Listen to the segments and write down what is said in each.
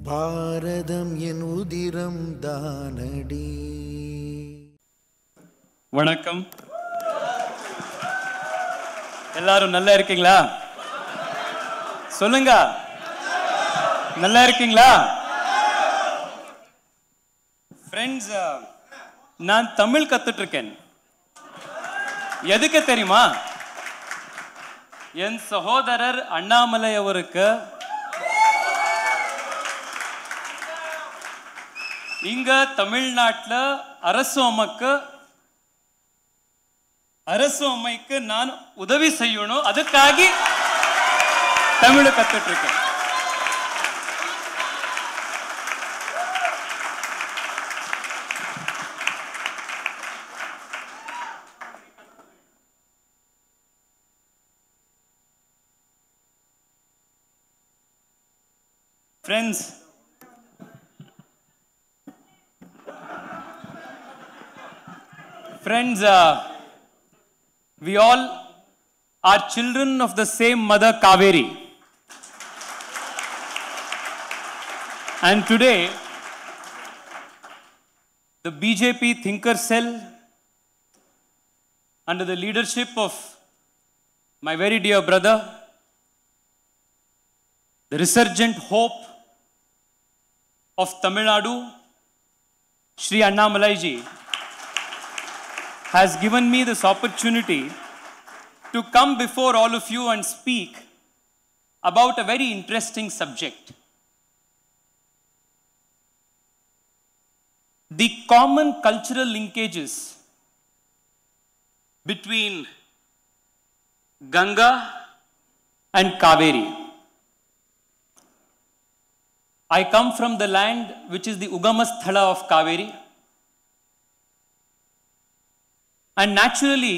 பாரதம் என் உதிரம் தானடி. வணக்கம். எல்லாரும் நல்லா இருக்கீங்களா? சொல்லுங்க, நல்லா இருக்கீங்களா? ஃப்ரெண்ட்ஸ், நான் தமிழ் கத்துட்டு இருக்கேன். எதுக்கு தெரியுமா? என் சகோதரர் அண்ணாமலை அவருக்கு இங்க தமிழ்நாட்டில் அரசு அம்மைக்கு நான் உதவி செய்யணும். அதுக்காக தமிழ் கத்துட்டு இருக்கேன். Friends, we all are children of the same mother, Kaveri. And today, the BJP thinker cell, under the leadership of my very dear brother, the resurgent hope of Tamil Nadu, Shri Annamalai ji, has given me this opportunity to come before all of you and speak about a very interesting subject. The common cultural linkages between Ganga and Kaveri. I come from the land which is the Ugamasthala of Kaveri. And naturally,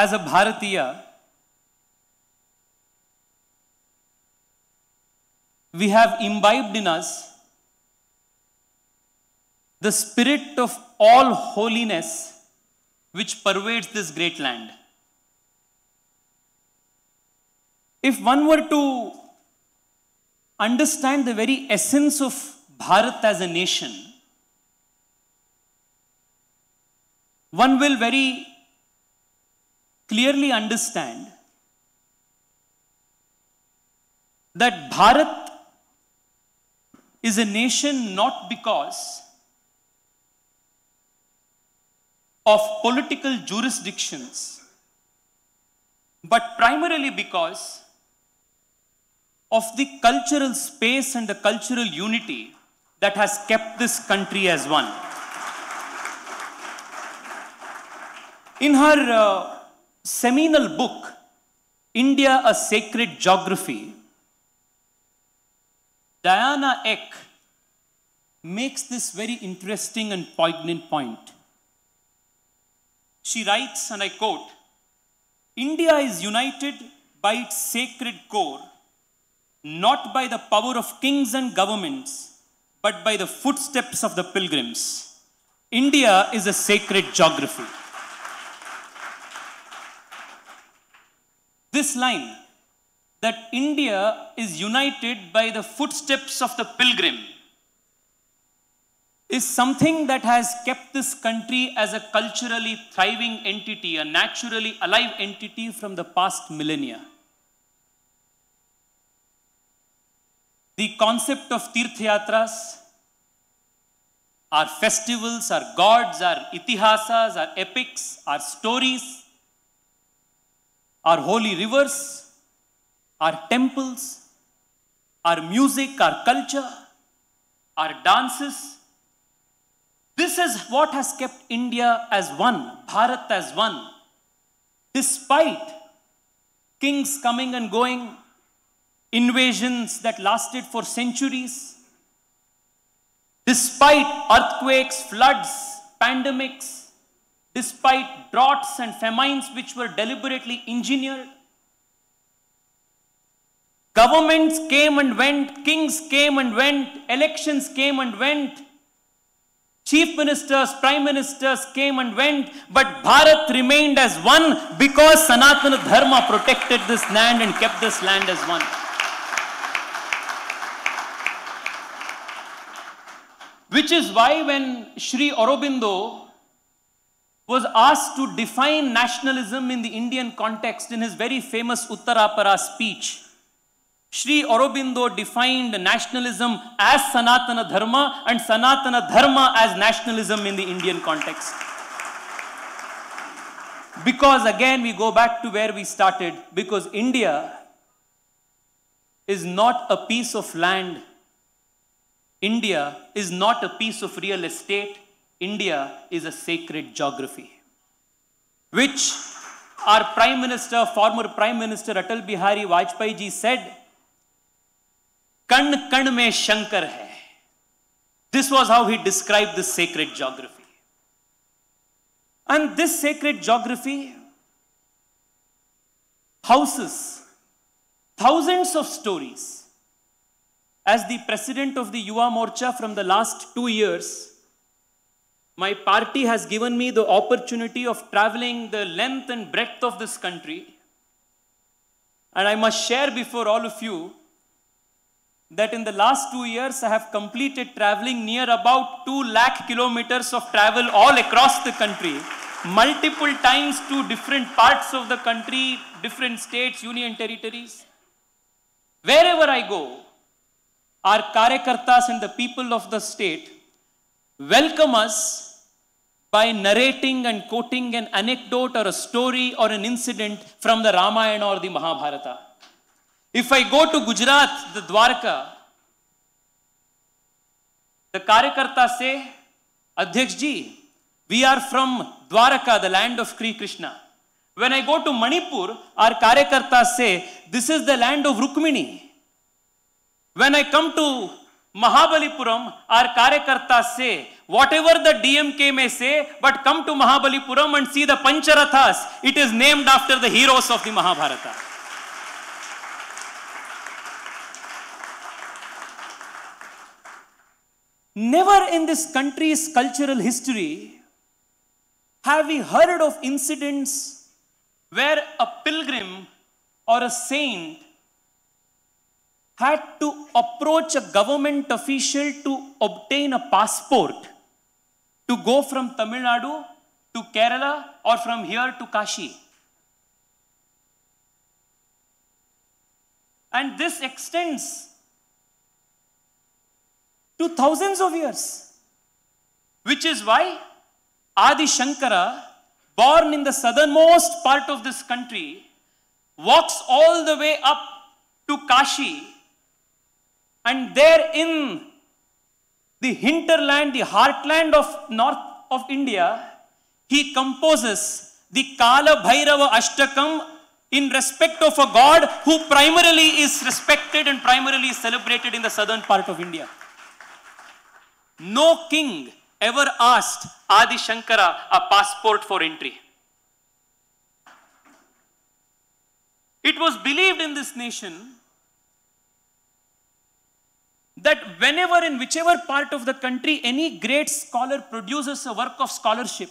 as a Bharatiya, we have imbibed in us the spirit of all holiness which pervades this great land. If one were to understand the very essence of Bharat as a nation, one will very clearly understand that Bharat is a nation not because of political jurisdictions, but primarily because of the cultural space and the cultural unity that has kept this country as one. In her seminal book, India, A Sacred Geography, Diana Eck makes this very interesting and poignant point. She writes, and I quote, "India is united by its sacred core, not by the power of kings and governments, but by the footsteps of the pilgrims. India is a sacred geography." This line, that India is united by the footsteps of the pilgrim, is something that has kept this country as a culturally thriving entity, a naturally alive entity from the past millennia. The concept of Tirthayatras, our festivals, our gods, our itihasas, our epics, our stories, our holy rivers, our temples, our music, our culture, our dances. This is what has kept India as one, Bharat as one. Despite kings coming and going, invasions that lasted for centuries, despite earthquakes, floods, pandemics, despite droughts and famines which were deliberately engineered, governments came and went, kings came and went, elections came and went, chief ministers, prime ministers came and went, but Bharat remained as one because Sanatana Dharma protected this land and kept this land as one. Which is why when Sri Aurobindo was asked to define nationalism in the Indian context in his very famous Uttarapara speech, Sri Aurobindo defined nationalism as Sanatana Dharma and Sanatana Dharma as nationalism in the Indian context. Because again we go back to where we started, because India is not a piece of land. India is not a piece of real estate. India is a sacred geography, which our Prime Minister, former Prime Minister Atal Bihari Vajpayee ji said, "Kan kan mein Shankar hai." This was how he described this sacred geography. And this sacred geography houses thousands of stories. As the president of the Yuva Morcha from the last 2 years, my party has given me the opportunity of traveling the length and breadth of this country. And I must share before all of you that in the last 2 years, I have completed traveling near about 2 lakh kilometers of travel all across the country, multiple times to different parts of the country, different states, union territories. Wherever I go, our Karyakartas and the people of the state welcome us by narrating and quoting an anecdote or a story or an incident from the Ramayana or the Mahabharata. If I go to Gujarat, the Dwarka, the Karyakartas say, "Adhyaksh ji, we are from Dwarka, the land of Sri Krishna." When I go to Manipur, our Karyakartas say, "This is the land of Rukmini." When I come to Mahabalipuram, our Karyakartas say, "Whatever the DMK may say, but come to Mahabalipuram and see the Pancharathas. It is named after the heroes of the Mahabharata." Never in this country's cultural history have we heard of incidents where a pilgrim or a saint had to approach a government official to obtain a passport to go from Tamil Nadu to Kerala or from here to Kashi. And this extends to thousands of years, which is why Adi Shankara, born in the southernmost part of this country, walks all the way up to Kashi, and there in the hinterland, the heartland of north of India, he composes the Kala Bhairava Ashtakam in respect of a god who primarily is respected and primarily celebrated in the southern part of India. No king ever asked Adi Shankara a passport for entry. It was believed in this nation that whenever in whichever part of the country any great scholar produces a work of scholarship,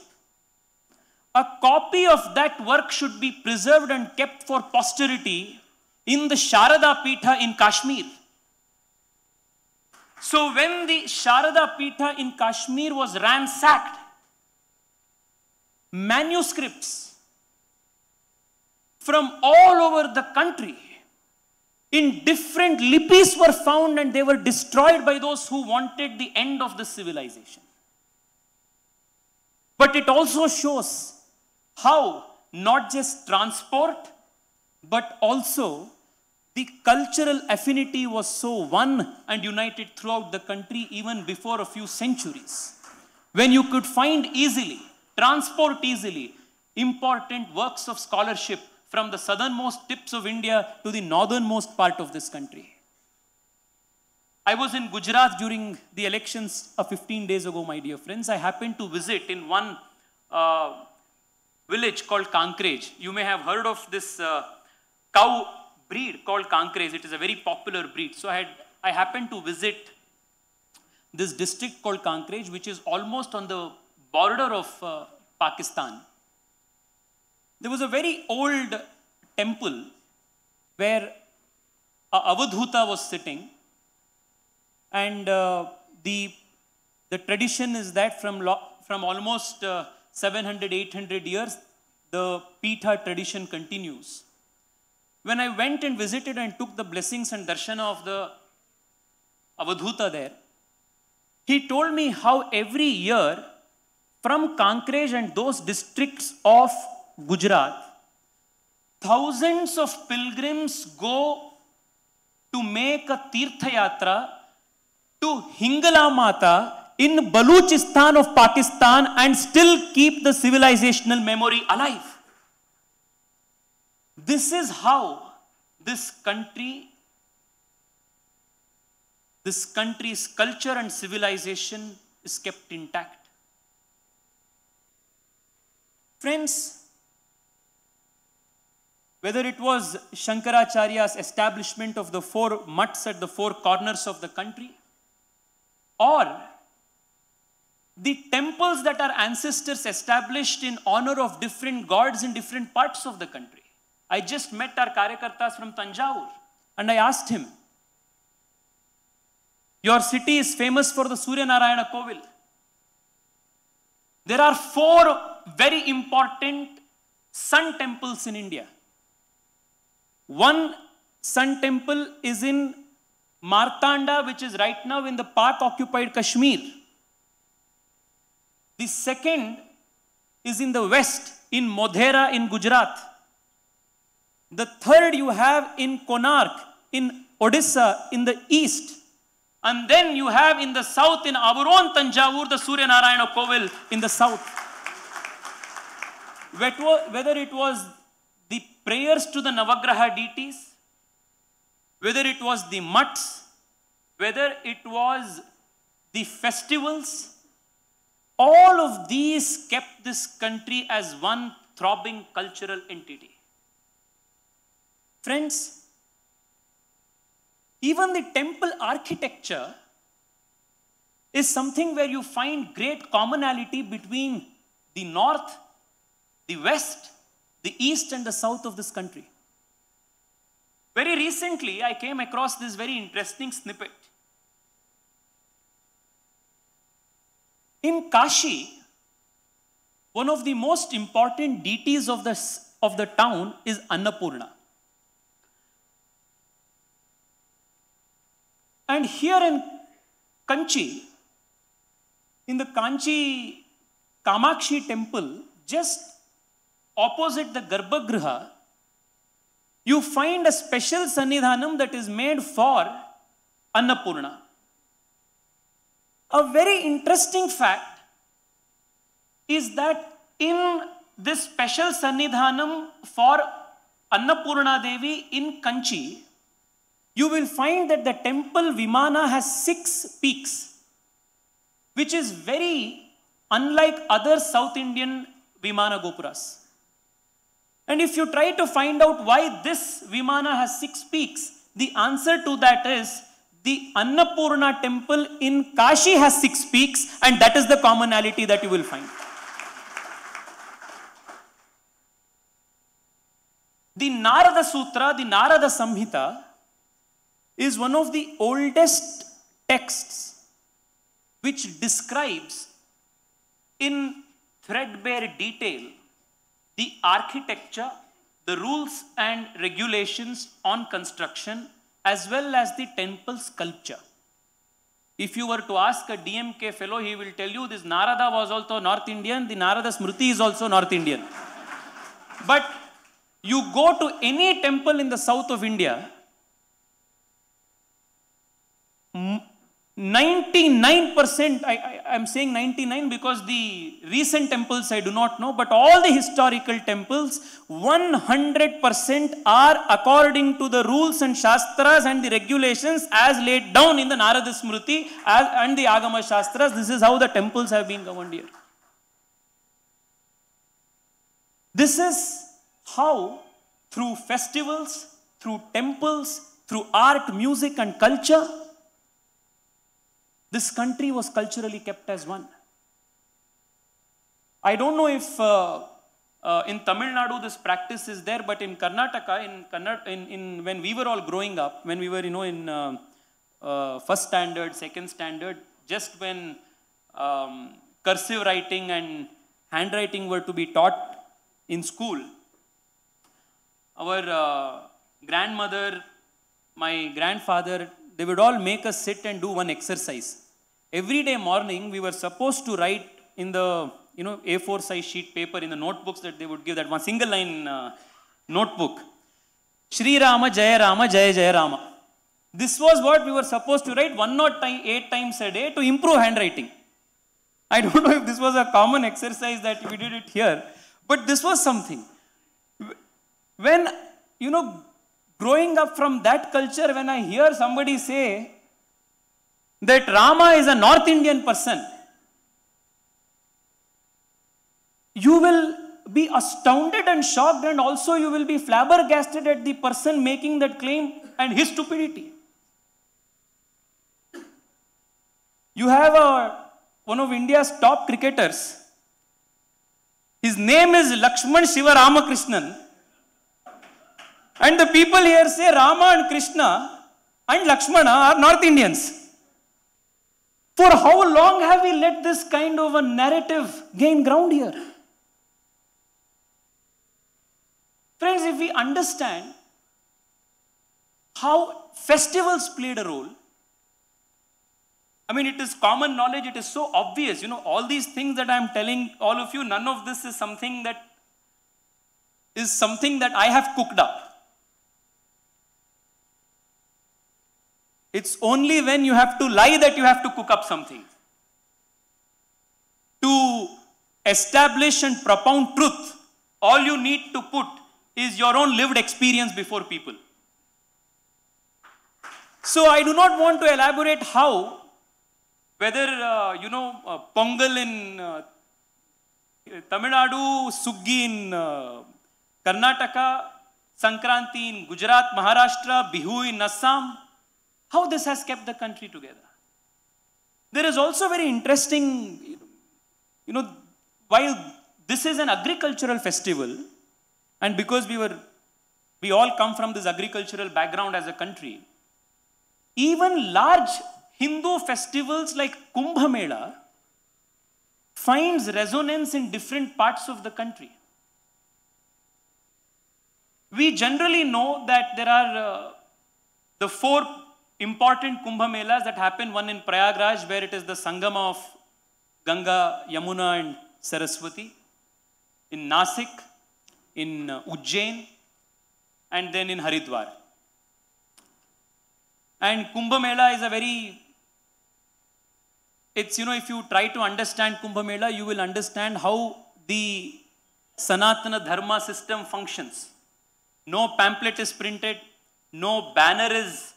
a copy of that work should be preserved and kept for posterity in the Sharada Pitha in Kashmir. So when the Sharada Pitha in Kashmir was ransacked, manuscripts from all over the country in different lipis were found, and they were destroyed by those who wanted the end of the civilization. But it also shows how not just transport, but also the cultural affinity was so one and united throughout the country even before a few centuries, when you could find easily, transport easily, important works of scholarship from the southernmost tips of India to the northernmost part of this country. I was in Gujarat during the elections 15 days ago, my dear friends. I happened to visit in one village called Kankrej. You may have heard of this cow breed called Kankrej. It is a very popular breed. So I happened to visit this district called Kankrej, which is almost on the border of Pakistan. There was a very old temple where a Avadhuta was sitting, and the The tradition is that from almost 700, 800 years, the Pitha tradition continues. When I went and visited and took the blessings and darshana of the Avadhuta there, he told me how every year from Kankrej and those districts of Gujarat, thousands of pilgrims go to make a Tirtha Yatra to Hingala Mata in Baluchistan of Pakistan and still keep the civilizational memory alive. This is how this country's culture and civilization is kept intact. Friends, whether it was Shankaracharya's establishment of the 4 mutts at the 4 corners of the country, or the temples that our ancestors established in honor of different gods in different parts of the country. I just met our Karyakartas from Tanjavur and I asked him, your city is famous for the Surya Narayana Kovil. There are 4 very important sun temples in India. One sun temple is in Martanda, which is right now in the Pak-occupied Kashmir. The second is in the west, in Modhera in Gujarat. The third you have in Konark, in Odisha, in the east. And then you have in the south, in our own Tanjavur, the Surya Narayana Kovil in the south. Whether it was the prayers to the Navagraha deities, whether it was the mutts, whether it was the festivals, all of these kept this country as one throbbing cultural entity. Friends, even the temple architecture is something where you find great commonality between the north, the west, the east and the south of this country. Very recently, I came across this very interesting snippet. In Kashi, one of the most important deities of the town is Annapurna. And here in Kanchi, in the Kanchi Kamakshi temple, just opposite the Garbhagriha, you find a special Sannidhanam that is made for Annapurna. A very interesting fact is that in this special Sannidhanam for Annapurna Devi in Kanchi, you will find that the temple Vimana has 6 peaks, which is very unlike other South Indian Vimana Gopuras. And if you try to find out why this Vimana has 6 peaks, the answer to that is the Annapurna temple in Kashi has 6 peaks, and that is the commonality that you will find. The Narada Sutra, the Narada Samhita, is one of the oldest texts which describes in threadbare detail the architecture, the rules and regulations on construction, as well as the temple sculpture. If you were to ask a DMK fellow, he will tell you this Narada was also North Indian, the Narada Smriti is also North Indian. But you go to any temple in the south of India, 99%, I'm saying 99 because the recent temples I do not know, but all the historical temples, 100% are according to the rules and Shastras and the regulations as laid down in the Narada Smriti and the Agama Shastras. This is how the temples have been governed here. This is how, through festivals, through temples, through art, music and culture, this country was culturally kept as one. I don't know if in Tamil Nadu this practice is there, but in Karnataka, when we were all growing up, when we were in first standard, second standard, just when cursive writing and handwriting were to be taught in school, our grandmother, my grandfather, they would all make us sit and do one exercise. Every day morning, we were supposed to write in the A4 size sheet paper in the notebooks that they would give, that one single line notebook. Shri Rama Jaya Rama Jaya Jaya Rama. This was what we were supposed to write 108 times a day to improve handwriting. I don't know if this was a common exercise that we did it here, but this was something. When, growing up from that culture, when I hear somebody say that Rama is a North Indian person, you will be astounded and shocked, and also you will be flabbergasted at the person making that claim and his stupidity. You have one of India's top cricketers. His name is Lakshman Shiva Ramakrishnan. And the people here say Rama and Krishna and Lakshmana are North Indians. For how long have we let this kind of a narrative gain ground here? Friends, if we understand how festivals played a role, I mean, it is common knowledge, it is so obvious, all these things that I am telling all of you, none of this is something that I have cooked up. It's only when you have to lie that you have to cook up something. To establish and propound truth, all you need to put is your own lived experience before people. So I do not want to elaborate how, whether, Pongal in Tamil Nadu, Suggi in Karnataka, Sankranti in Gujarat, Maharashtra, Bihu in Assam, how this has kept the country together. There is also very interesting, while this is an agricultural festival, and because we all come from this agricultural background as a country, even large Hindu festivals like Kumbh Mela finds resonance in different parts of the country. We generally know that there are the 4 important Kumbh Melas that happen, one in Prayagraj, where it is the Sangama of Ganga, Yamuna and Saraswati, in Nasik, in Ujjain, and then in Haridwar. And Kumbh Mela is a very, if you try to understand Kumbh Mela, you will understand how the Sanatana Dharma system functions. No pamphlet is printed, no banner is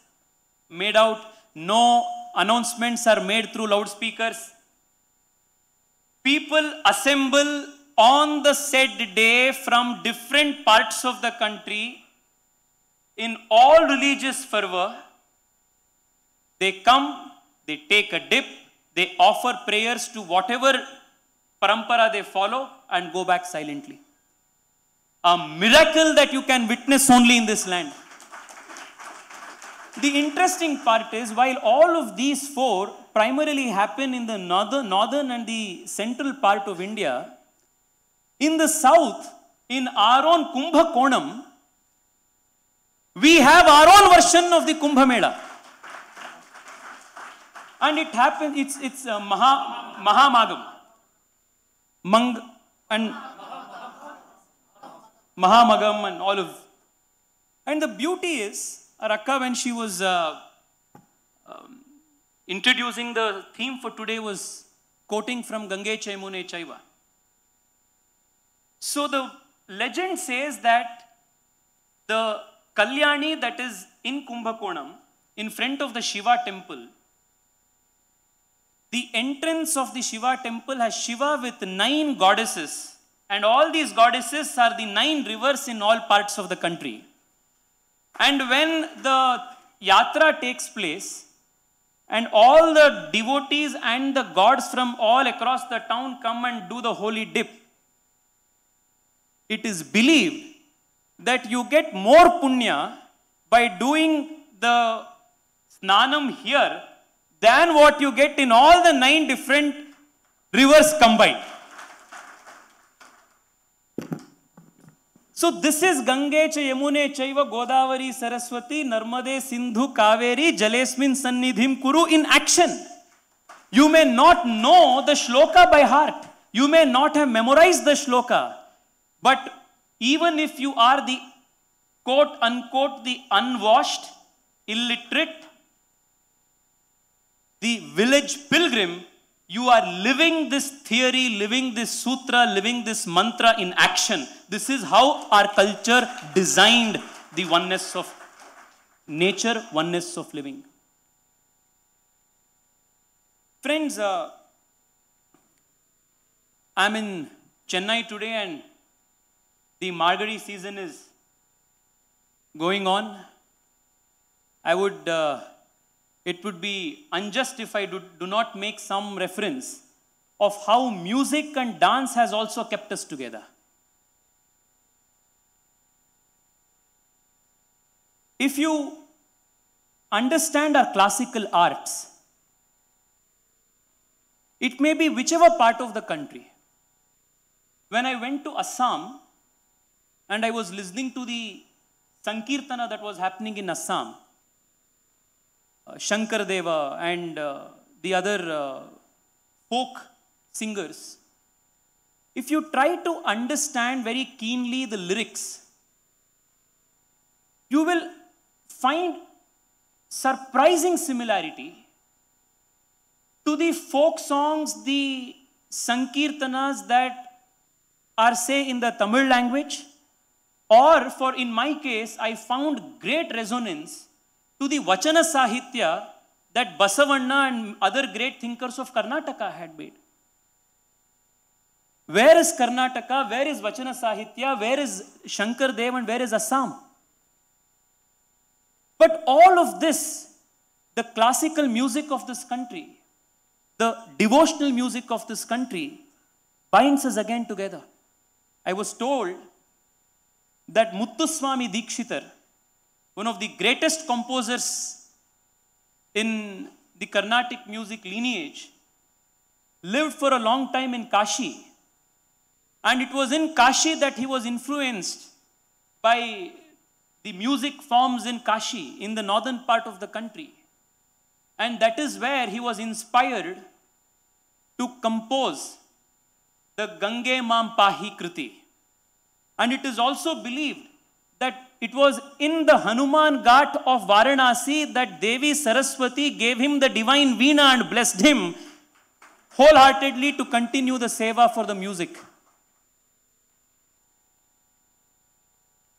made out, no announcements are made through loudspeakers. People assemble on the said day from different parts of the country in all religious fervor. They come, they take a dip, they offer prayers to whatever parampara they follow and go back silently. A miracle that you can witness only in this land. The interesting part is, while all of these 4 primarily happen in the northern and the central part of India, in the south, in our own Kumbha Konam, we have our own version of the Kumbh Mela. And it happens, it's Mahamagam. And Mahamagam and all of. And the beauty is, Rakka, when she was introducing the theme for today, was quoting from Gange Chaimune Chaiva. So the legend says that the Kalyani that is in Kumbhakonam, in front of the Shiva temple, the entrance of the Shiva temple has Shiva with 9 goddesses, and all these goddesses are the 9 rivers in all parts of the country. And when the yatra takes place, and all the devotees and the gods from all across the town come and do the holy dip, it is believed that you get more punya by doing the snanam here than what you get in all the 9 different rivers combined. So this is Gange cha Yamune chaiva Godavari Saraswati Narmade Sindhu Kaveri Jalesmin Sannidhim Kuru in action. You may not know the shloka by heart. You may not have memorized the shloka. But even if you are the quote unquote the unwashed, illiterate, the village pilgrim, you are living this theory, living this sutra, living this mantra in action. This is how our culture designed the oneness of nature, oneness of living. Friends, I'm in Chennai today and the Margadi season is going on. It would be unjust if I do not make some reference of how music and dance has also kept us together. If you understand our classical arts, it may be whichever part of the country. When I went to Assam and I was listening to the Sankirtana that was happening in Assam, Shankar Deva and the other folk singers, if you try to understand very keenly the lyrics, you will find surprising similarity to the folk songs, the Sankirtanas that are, say, in the Tamil language, or for in my case, I found great resonance to the Vachana Sahitya that Basavanna and other great thinkers of Karnataka had made. Where is Karnataka? Where is Vachana Sahitya? Where is Shankar Dev and where is Assam? But all of this, the classical music of this country, the devotional music of this country, binds us again together. I was told that Muthuswami Dikshitar, one of the greatest composers in the Carnatic music lineage, lived for a long time in Kashi. And it was in Kashi that he was influenced by the music forms in Kashi, in the northern part of the country. And that is where he was inspired to compose the Gange Mam Pahi Kriti. And it is also believed that it was in the Hanuman Ghat of Varanasi that Devi Saraswati gave him the divine Veena and blessed him wholeheartedly to continue the seva for the music.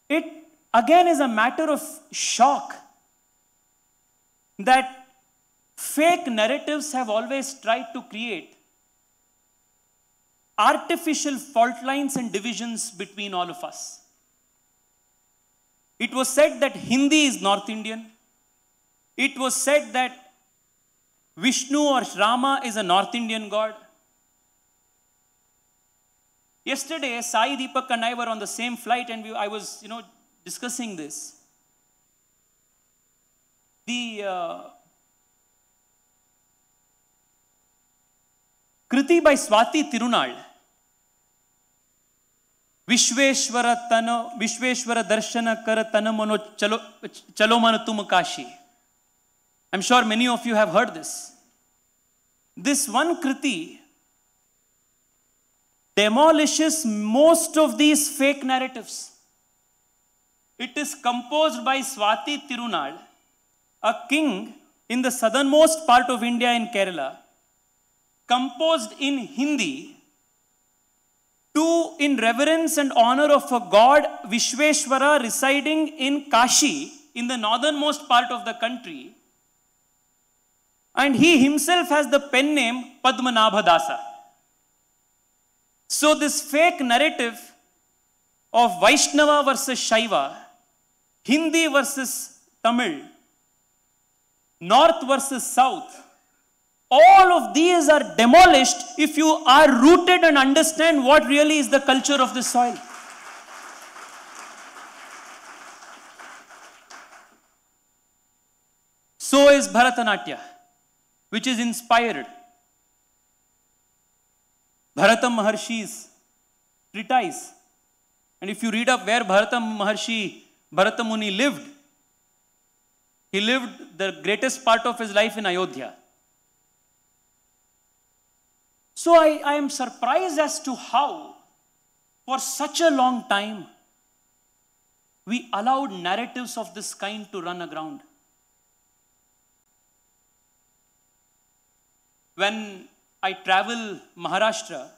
It again is a matter of shock that fake narratives have always tried to create artificial fault lines and divisions between all of us. It was said that Hindi is North Indian. It was said that Vishnu or Rama is a North Indian god. Yesterday, Sai Deepak and I were on the same flight and I was, discussing this. The Kriti by Swati Tirunal, Vishweshwara Darshana Kar Tanamano Chalomana Tumakashi. I'm sure many of you have heard this. This one Kriti demolishes most of these fake narratives. It is composed by Swati Tirunal, a king in the southernmost part of India in Kerala, composed in Hindi in reverence and honor of a god Vishweshwara residing in Kashi in the northernmost part of the country. And he himself has the pen name Padmanabhadasa. So this fake narrative of Vaishnava versus Shaiva, Hindi versus Tamil, North versus South, all of these are demolished if you are rooted and understand what really is the culture of this soil. So is Bharatanatyam, which is inspired Bharata Maharshi's treatise. And if you read up where Bharata Muni lived, he lived the greatest part of his life in Ayodhya. So I am surprised as to how, for such a long time, we allowed narratives of this kind to run aground. When I travel Maharashtra,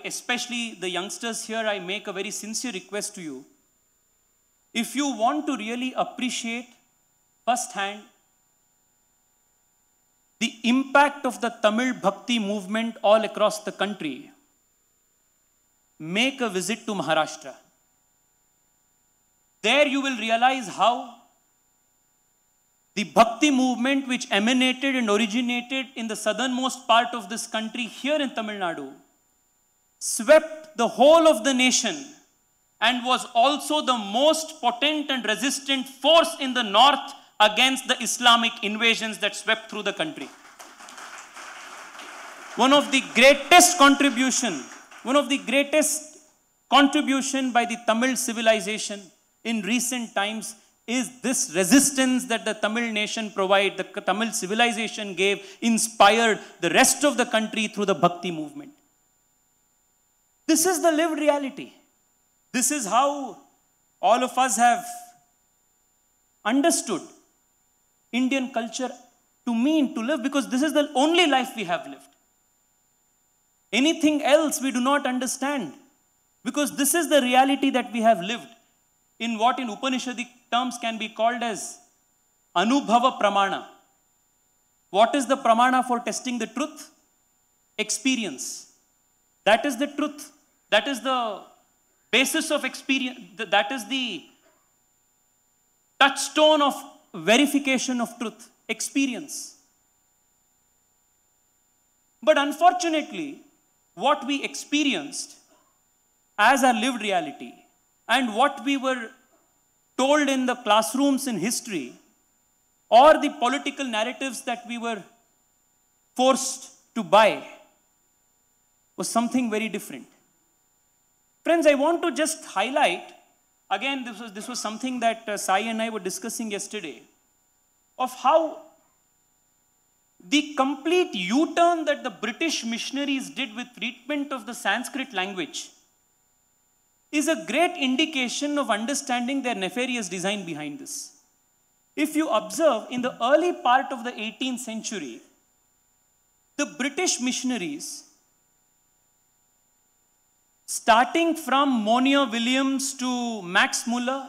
especially the youngsters here, I make a very sincere request to you. If you want to really appreciate firsthand the impact of the Tamil Bhakti movement all across the country, make a visit to Maharashtra. There you will realize how the Bhakti movement, which emanated and originated in the southernmost part of this country, here in Tamil Nadu, swept the whole of the nation and was also the most potent and resistant force in the north against the Islamic invasions that swept through the country. One of the greatest contribution by the Tamil civilization in recent times is this resistance that the Tamil nation provided, the Tamil civilization gave, inspired the rest of the country through the Bhakti movement. This is the lived reality. This is how all of us have understood Indian culture to mean, to live, because this is the only life we have lived. Anything else we do not understand, because this is the reality that we have lived in what in Upanishadic terms can be called as Anubhava Pramana. What is the pramana for testing the truth? Experience. That is the truth. That is the basis of experience. That is the touchstone of verification of truth. Experience. But unfortunately, what we experienced as our lived reality and what we were told in the classrooms in history, or the political narratives that we were forced to buy, was something very different. Friends, I want to just highlight, again, this was something that Sai and I were discussing yesterday, of how the complete U-turn that the British missionaries did with treatment of the Sanskrit language is a great indication of understanding their nefarious design behind this. If you observe, in the early part of the 18th century, the British missionaries, starting from Monier Williams to Max Muller,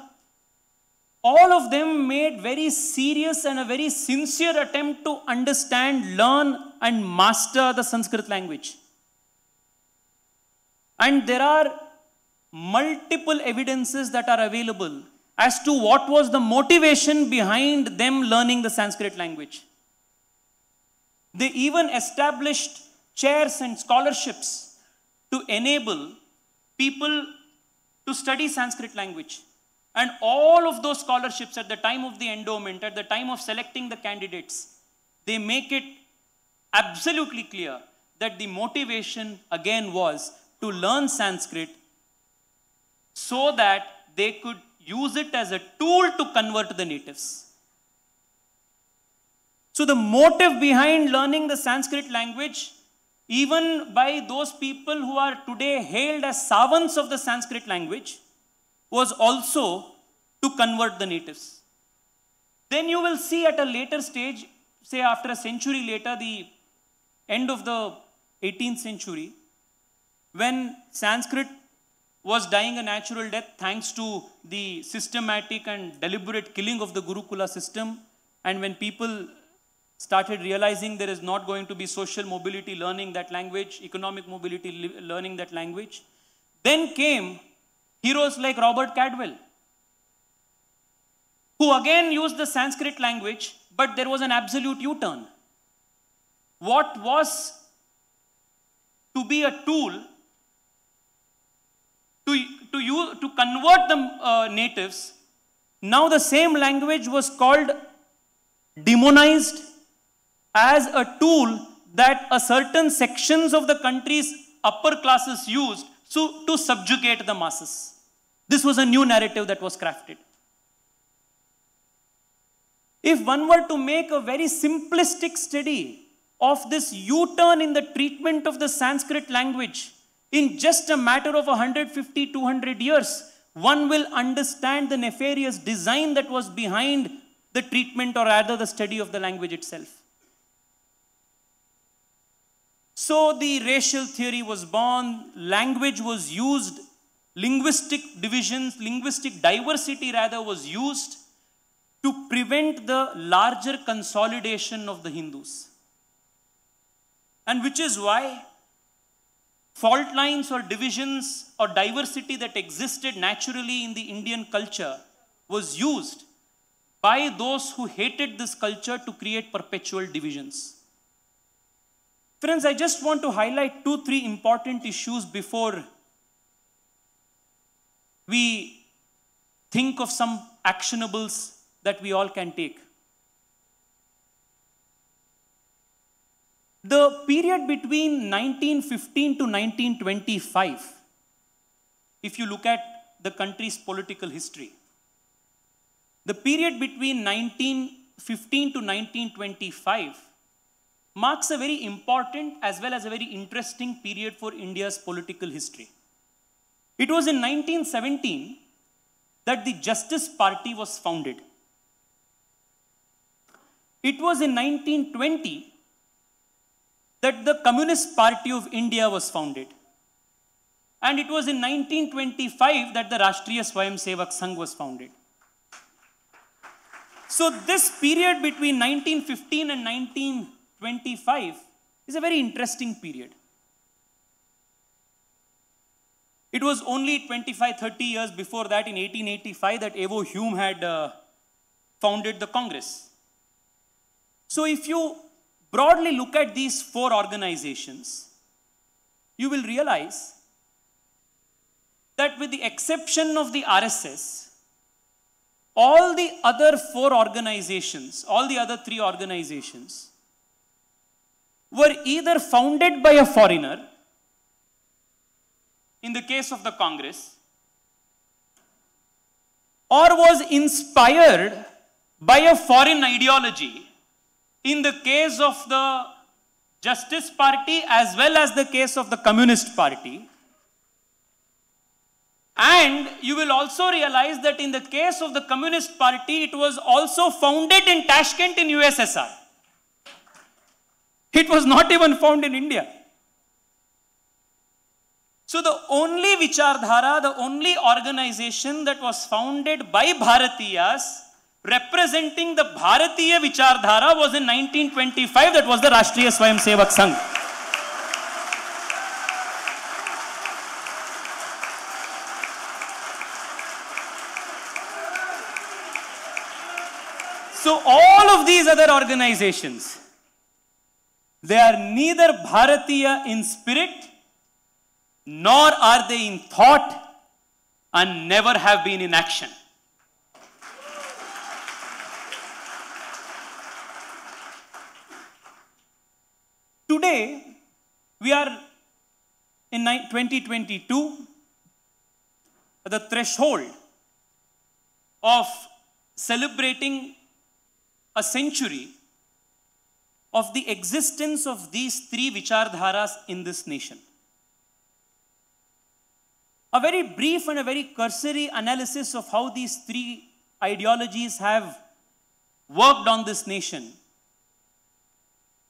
all of them made very serious and a very sincere attempt to understand, learn and master the Sanskrit language. And there are multiple evidences that are available as to what was the motivation behind them learning the Sanskrit language. They even established chairs and scholarships to enable people to study Sanskrit language. And all of those scholarships at the time of the endowment, at the time of selecting the candidates, they make it absolutely clear that the motivation again was to learn Sanskrit so that they could use it as a tool to convert the natives. So the motive behind learning the Sanskrit language, even by those people who are today hailed as savants of the Sanskrit language, was also to convert the natives. Then you will see at a later stage, say after a century later, the end of the 18th century, when Sanskrit was dying a natural death thanks to the systematic and deliberate killing of the Gurukula system, and when people started realizing there is not going to be social mobility learning that language, economic mobility learning that language, then came heroes like Robert Cadwell, who again used the Sanskrit language, but there was an absolute U-turn. What was to be a tool to convert the natives, now the same language was called demonized, as a tool that a certain sections of the country's upper classes used to subjugate the masses. This was a new narrative that was crafted. If one were to make a very simplistic study of this U-turn in the treatment of the Sanskrit language in just a matter of 150, 200 years, one will understand the nefarious design that was behind the treatment, or rather the study of the language itself. So the racial theory was born, language was used, linguistic divisions, linguistic diversity rather was used to prevent the larger consolidation of the Hindus. And which is why fault lines or divisions or diversity that existed naturally in the Indian culture was used by those who hated this culture to create perpetual divisions. Friends, I just want to highlight 2-3 important issues before we think of some actionables that we all can take. The period between 1915 to 1925, if you look at the country's political history, the period between 1915 to 1925 marks a very important as well as a very interesting period for India's political history. It was in 1917 that the Justice Party was founded. It was in 1920 that the Communist Party of India was founded. And it was in 1925 that the Rashtriya Swayamsevak Sangh was founded. So this period between 1915 and 1925 is a very interesting period. It was only 25-30 years before that, in 1885, that Evo Hume had founded the Congress. So if you broadly look at these 4 organizations, you will realize that with the exception of the RSS, all the other 4 organizations, all the other 3 organizations were either founded by a foreigner, in the case of the Congress, or was inspired by a foreign ideology, in the case of the Justice Party as well as the case of the Communist Party. And you will also realize that in the case of the Communist Party, it was also founded in Tashkent in USSR. It was not even found in India. So the only Vichardhara, the only organization that was founded by Bharatiyas representing the Bharatiya Vichardhara was in 1925, that was the Rashtriya Swayamsevak Sangh. So all of these other organizations, they are neither Bharatiya in spirit, nor are they in thought, and never have been in action. Today, we are in 2022 at the threshold of celebrating a century of the existence of these 3 Vichardharas in this nation. A very brief and a very cursory analysis of how these 3 ideologies have worked on this nation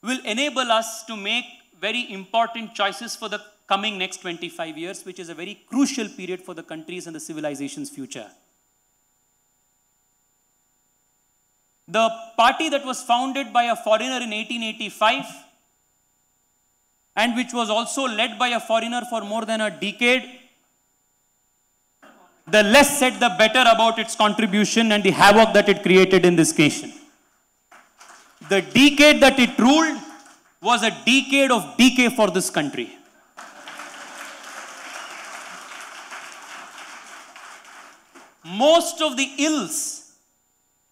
will enable us to make very important choices for the coming next 25 years, which is a very crucial period for the country's and the civilization's future. The party that was founded by a foreigner in 1885 and which was also led by a foreigner for more than a decade, the less said the better about its contribution and the havoc that it created in this nation. The decade that it ruled was a decade of decay for this country. Most of the ills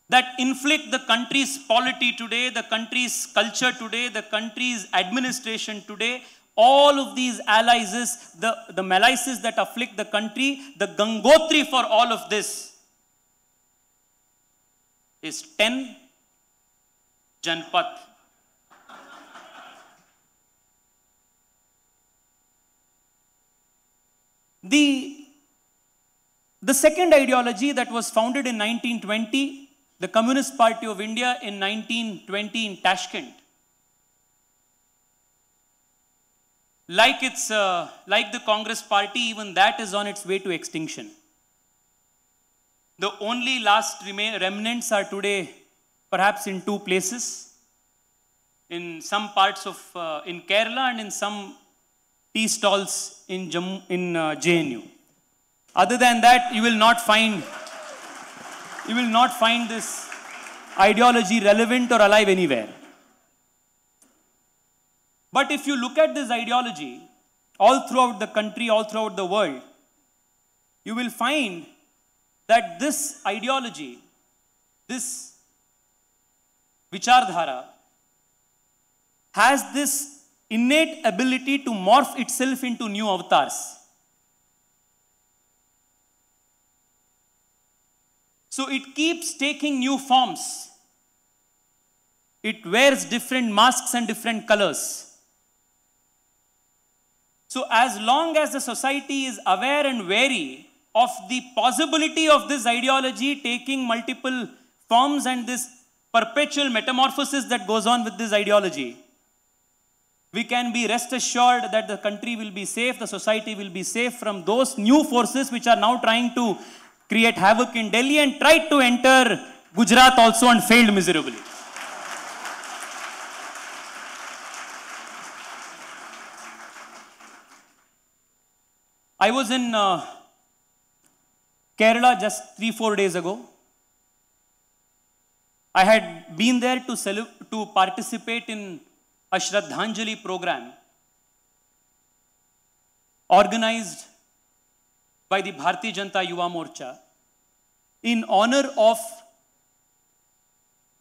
that inflict the country's polity today, the country's culture today, the country's administration today. All of these allies, the malices that afflict the country, the Gangotri for all of this is 10 Janpat. The second ideology that was founded in 1920, the Communist Party of India in 1920 in Tashkent, like the Congress Party, even that is on its way to extinction. The only last remnants are today perhaps in two places, in some parts of in Kerala and in some tea stalls in JNU. Other than that, you will not find this ideology relevant or alive anywhere. But if you look at this ideology all throughout the country, all throughout the world, you will find that this ideology, this Vichardhara, has this innate ability to morph itself into new avatars. So it keeps taking new forms. It wears different masks and different colors. So as long as the society is aware and wary of the possibility of this ideology taking multiple forms and this perpetual metamorphosis that goes on with this ideology, we can be rest assured that the country will be safe, the society will be safe from those new forces which are now trying to create havoc in Delhi and tried to enter Gujarat also and failed miserably. I was in Kerala just 3-4 days ago. I had been there to participate in a Shraddhanjali program organized by the Bharatiya Janata Yuva Morcha in honor of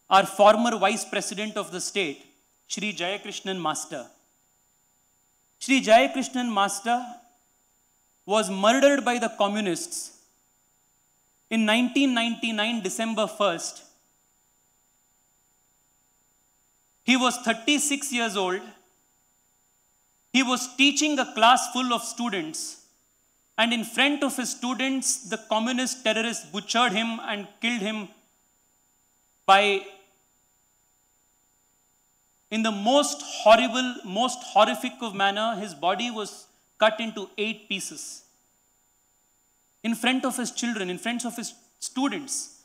our former Vice President of the state, Shri Jayakrishnan Master. Shri Jayakrishnan Master was murdered by the communists in 1999, December 1st. He was 36 years old. He was teaching a class full of students, and in front of his students, the communist terrorists butchered him and killed him in the most horrible, most horrific of manner. His body was cut into 8 pieces. In front of his children, in front of his students.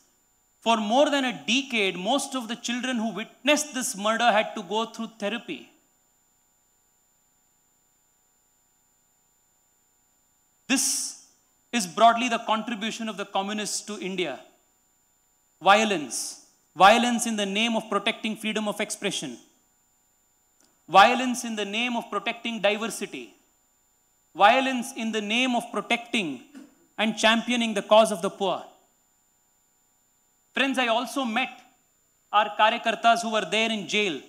For more than a decade, most of the children who witnessed this murder had to go through therapy. This is broadly the contribution of the communists to India. Violence. Violence in the name of protecting freedom of expression. Violence in the name of protecting diversity. Violence in the name of protecting and championing the cause of the poor. Friends, I also met our Karyakartas who were there in jail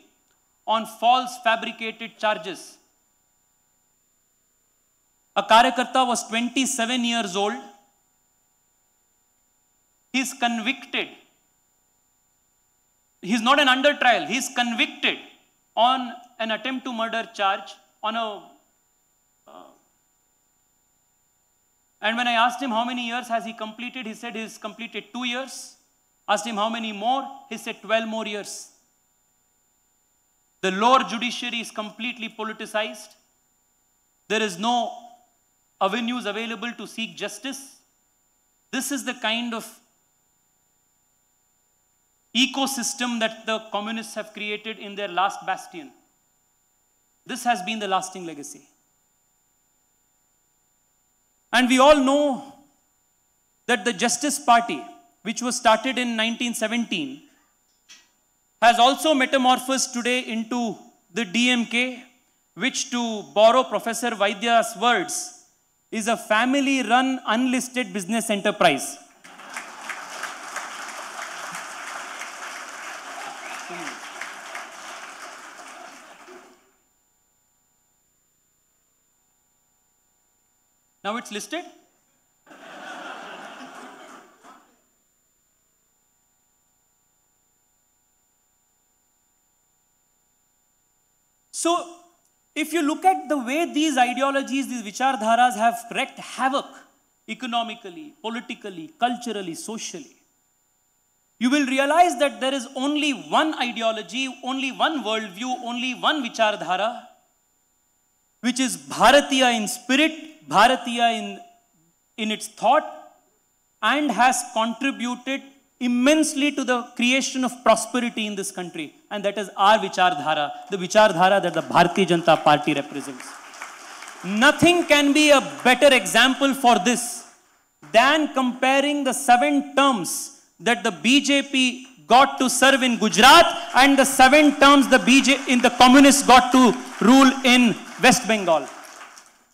on false fabricated charges. A Karyakarta was 27 years old. He is convicted. He is not an under trial. He is convicted on an attempt to murder charge and when I asked him how many years has he completed, he said he has completed 2 years. Asked him how many more, he said 12 more years. The lower judiciary is completely politicized. There is no avenues available to seek justice. This is the kind of ecosystem that the communists have created in their last bastion. This has been the lasting legacy. And we all know that the Justice Party, which was started in 1917, has also metamorphosed today into the DMK, which, to borrow Professor Vaidya's words, is a family-run, unlisted business enterprise. Now it's listed. So, if you look at the way these ideologies, these vichardharas have wreaked havoc economically, politically, culturally, socially, you will realize that there is only one ideology, only one worldview, only one vichardhara, which is Bharatiya in spirit, Bharatiya in its thought, and has contributed immensely to the creation of prosperity in this country. And that is our vichardhara, the vichardhara that the Bharatiya Janata Party represents. Nothing can be a better example for this than comparing the 7 terms that the BJP got to serve in Gujarat and the 7 terms the communists got to rule in West Bengal.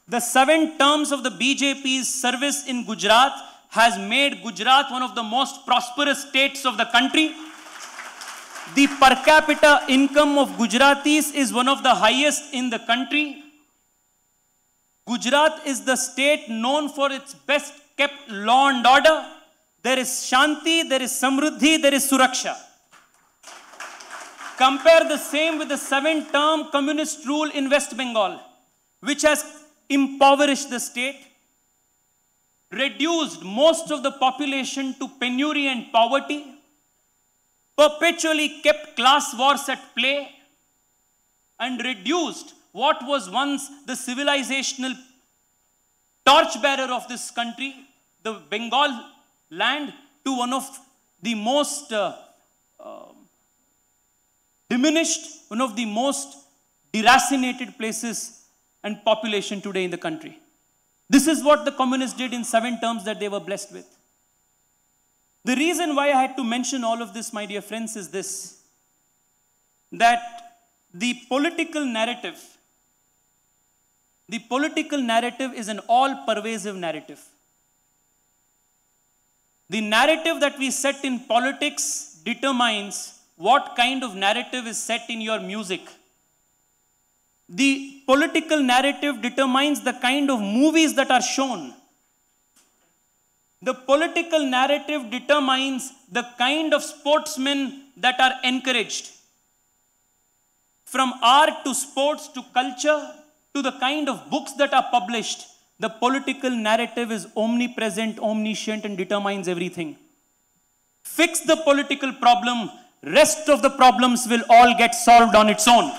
The 7 terms of the BJP's service in Gujarat has made Gujarat one of the most prosperous states of the country. The per capita income of Gujaratis is one of the highest in the country. Gujarat is the state known for its best kept law and order. There is Shanti, there is Samruddhi, there is Suraksha. Compare the same with the 7-term communist rule in West Bengal, which has impoverished the state, reduced most of the population to penury and poverty, perpetually kept class wars at play, and reduced what was once the civilizational torchbearer of this country, the Bengal land, to one of the most diminished, one of the most deracinated places and population today in the country. This is what the communists did in 7 terms that they were blessed with. The reason why I had to mention all of this, my dear friends, is this: that the political narrative is an all-pervasive narrative. The narrative that we set in politics determines what kind of narrative is set in your music. The political narrative determines the kind of movies that are shown. The political narrative determines the kind of sportsmen that are encouraged. From art to sports to culture to the kind of books that are published, the political narrative is omnipresent, omniscient, and determines everything. Fix the political problem, rest of the problems will all get solved on its own.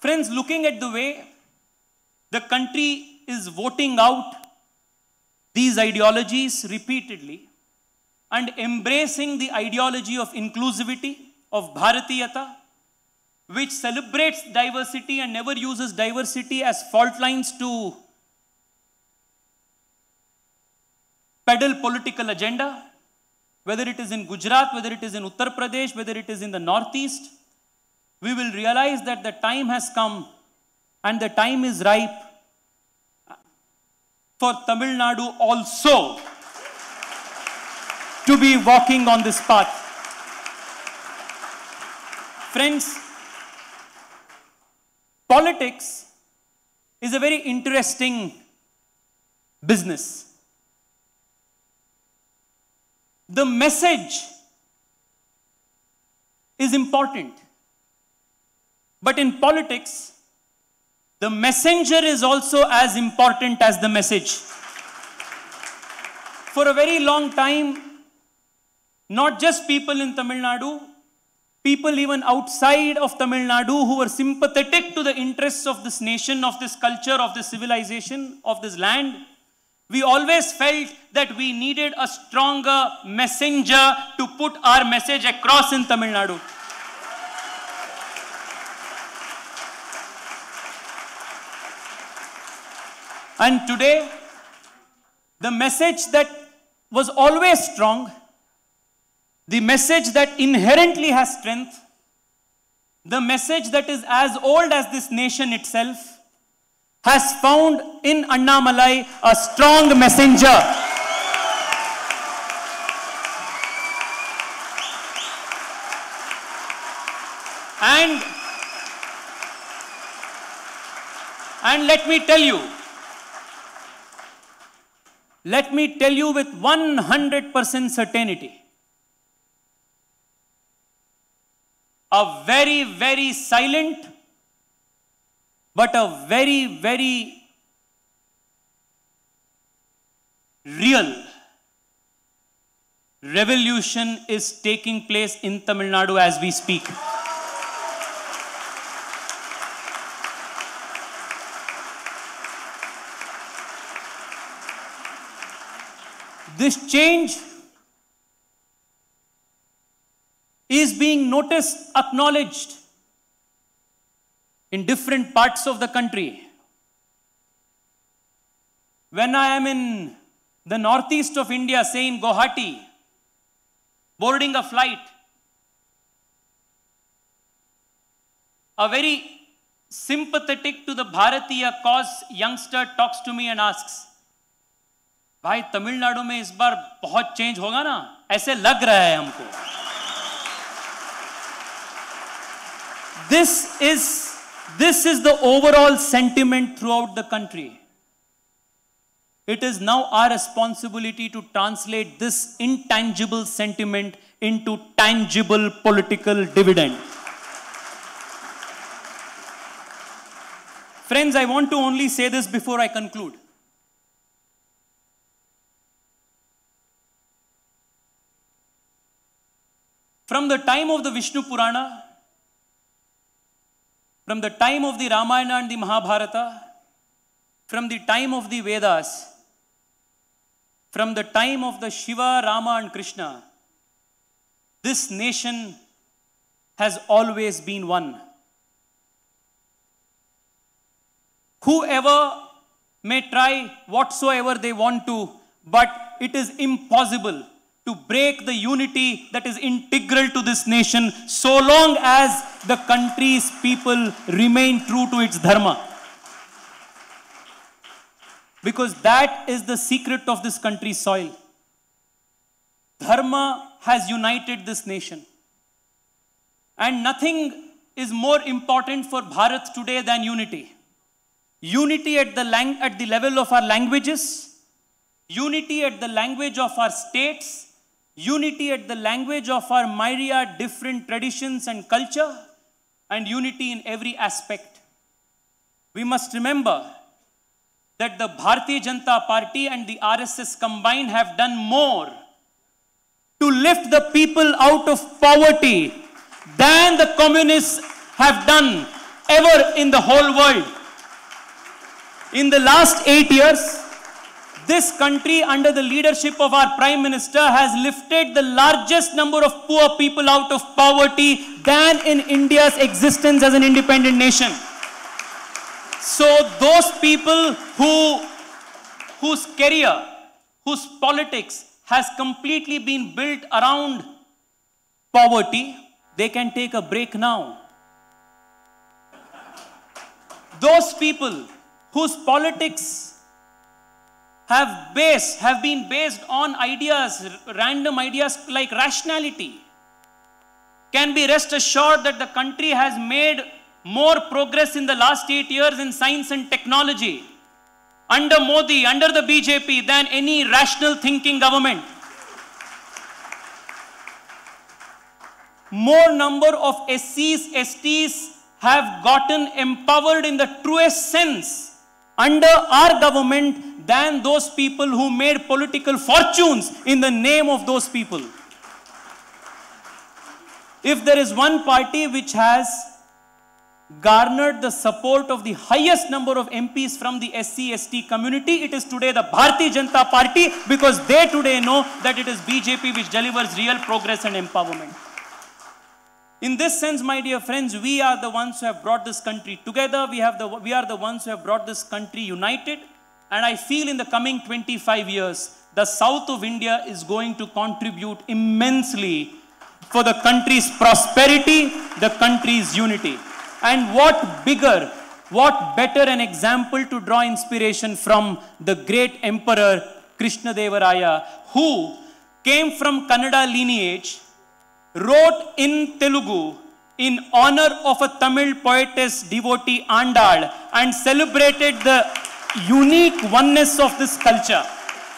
Friends, looking at the way the country is voting out these ideologies repeatedly and embracing the ideology of inclusivity, of Bharatiyata, which celebrates diversity and never uses diversity as fault lines to peddle political agenda, whether it is in Gujarat, whether it is in Uttar Pradesh, whether it is in the Northeast, we will realize that the time has come and the time is ripe for Tamil Nadu also to be walking on this path. Friends, politics is a very interesting business. The message is important. But in politics, the messenger is also as important as the message. For a very long time, not just people in Tamil Nadu, people even outside of Tamil Nadu who were sympathetic to the interests of this nation, of this culture, of this civilization, of this land, we always felt that we needed a stronger messenger to put our message across in Tamil Nadu. And today, the message that was always strong, the message that inherently has strength, the message that is as old as this nation itself, has found in Annamalai a strong messenger. And let me tell you with 100% certainty, a very, very silent, but a very, very real revolution is taking place in Tamil Nadu as we speak. This change is being noticed, acknowledged in different parts of the country. When I am in the northeast of India, say in Guwahati, boarding a flight, a very sympathetic to the Bharatiya cause youngster talks to me and asks, भाई तमिलनाडु में इस बार बहुत change होगा ना, ऐसे लग रहा है हमको. This is the overall sentiment throughout the country. It is now our responsibility to translate this intangible sentiment into tangible political dividend. Friends, I want to only say this before I conclude. From the time of the Vishnu Purana, from the time of the Ramayana and the Mahabharata, from the time of the Vedas, from the time of the Shiva, Rama and Krishna, this nation has always been one. Whoever may try whatsoever they want to, but it is impossible to break the unity that is integral to this nation so long as the country's people remain true to its dharma. Because that is the secret of this country's soil. Dharma has united this nation. And nothing is more important for Bharat today than unity. Unity at the level of our languages, unity at the language of our states, unity at the language of our myriad different traditions and culture, and unity in every aspect. We must remember that the Bharatiya Janata Party and the RSS combined have done more to lift the people out of poverty than the communists have done ever in the whole world. In the last 8 years, this country under the leadership of our Prime Minister has lifted the largest number of poor people out of poverty than in India's existence as an independent nation. So those people whose career, whose politics has completely been built around poverty, they can take a break now. Those people whose politics have been based on ideas, random ideas like rationality, can be rest assured that the country has made more progress in the last 8 years in science and technology under Modi, under the BJP, than any rational thinking government. More number of SCs, STs have gotten empowered in the truest sense under our government than those people who made political fortunes in the name of those people. If there is one party which has garnered the support of the highest number of MPs from the SC, ST community, it is today the Bharatiya Janata Party, because they today know that it is BJP which delivers real progress and empowerment. In this sense, my dear friends, we are the ones who have brought this country together. We are the ones who have brought this country united. And I feel in the coming 25 years, the south of India is going to contribute immensely for the country's prosperity, the country's unity. And what bigger, what better an example to draw inspiration from the great emperor Krishna Deva Raya, who came from Kannada lineage, wrote in Telugu in honor of a Tamil poetess devotee Andal and celebrated the unique oneness of this culture.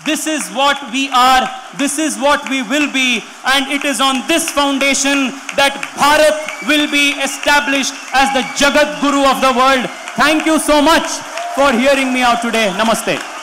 This is what we are, this is what we will be, and it is on this foundation that Bharat will be established as the Jagat Guru of the world. Thank you so much for hearing me out today. Namaste.